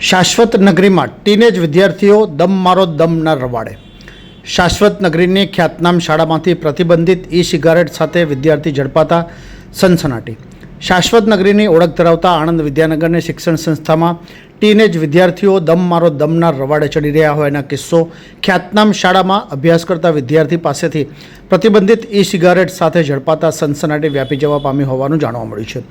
શાશ્વત નગરીમાં ટીનેજ વિદ્યાર્થીઓ દમ મારો દમ ન રવાડે. શાશ્વત નગરીની ખ્યાતનામ શાળામાંથી પ્રતિબંધિત ઈ સિગારેટ સાથે વિદ્યાર્થી ઝડપાતા સનસનાટી. શાશ્વત નગરીની ઓળખ ધરાવતા આણંદ વિદ્યાનગરની શિક્ષણ સંસ્થામાં ટીનેજ વિદ્યાર્થીઓ દમ મારો દમના રવાડે ચડી રહ્યા હોવાના કિસ્સો ખ્યાતનામ શાળામાં અભ્યાસ કરતા વિદ્યાર્થી પાસેથી પ્રતિબંધિત ઈ સિગારેટ સાથે ઝડપાતા સનસનાટી વ્યાપી જવા પામી હોવાનું જાણવા મળ્યું છે.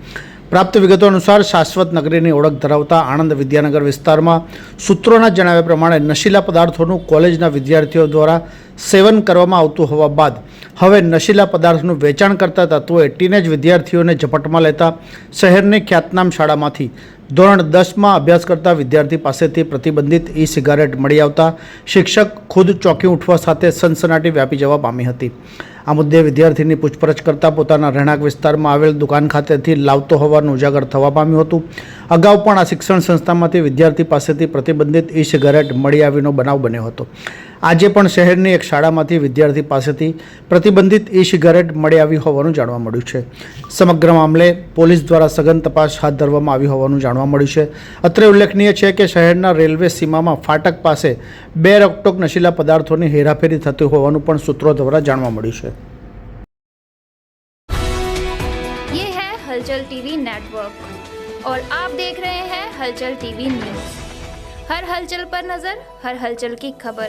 પ્રાપ્ત વિગતો અનુસાર શાશ્વત નગરીની ઓળખ ધરાવતા આણંદ વિદ્યાનગર વિસ્તારમાં સૂત્રોના જણાવ્યા પ્રમાણે નશીલા પદાર્થોનું કોલેજના વિદ્યાર્થીઓ દ્વારા સેવન કરવામાં આવતું હોવા બાદ હવે નશીલા પદાર્થનું વેચાણ કરતા તત્વોએ ટીનેજ વિદ્યાર્થીઓને ઝપટમાં લેતા શહેરની ખ્યાતનામ શાળામાંથી ધોરણ 10માં અભ્યાસ કરતા વિદ્યાર્થી પાસેથી પ્રતિબંધિત ઈ સિગારેટ મળી આવતા શિક્ષક ખુદ ચોંકી ઉઠવા સાથે સનસનાટી વ્યાપી જવા પામી હતી. આ મુદ્દે વિદ્યાર્થીની પૂછપરછ કરતાં પોતાના રહેણાંક વિસ્તારમાં આવેલ દુકાન ખાતેથી લાવતો હોવાનું ઉજાગર થવા પામ્યું હતું. અગાઉ પણ આ શિક્ષણ સંસ્થામાંથી વિદ્યાર્થી પાસેથી પ્રતિબંધિત ઈ સિગારેટ મળી આવીનો બનાવ બન્યો હતો. આજે પણ શહેરની એક શાળામાંથી વિદ્યાર્થી પાસેથી પ્રતિબંધિત ઈ સિગારેટ મળી આવી હોવાનું જાણવા મળ્યું છે. સમગ્ર મામલે પોલીસ દ્વારા સઘન તપાસ હાથ ધરવામાં આવી હોવાનું જાણવા મળ્યું છે. અત્રે ઉલ્લેખનીય છે કે શહેરના રેલવે સીમામાં ફાટક પાસે 2 રોકટોક નશીલા પદાર્થોની હેરાફેરી થતી હોવાનું પણ સૂત્રો દ્વારા જાણવા મળ્યું છે. ये है हलचल टीवी नेटवर्क और आप देख रहे हैं हलचल टीवी न्यूज। हर हलचल पर नजर, हर हलचल की खबर।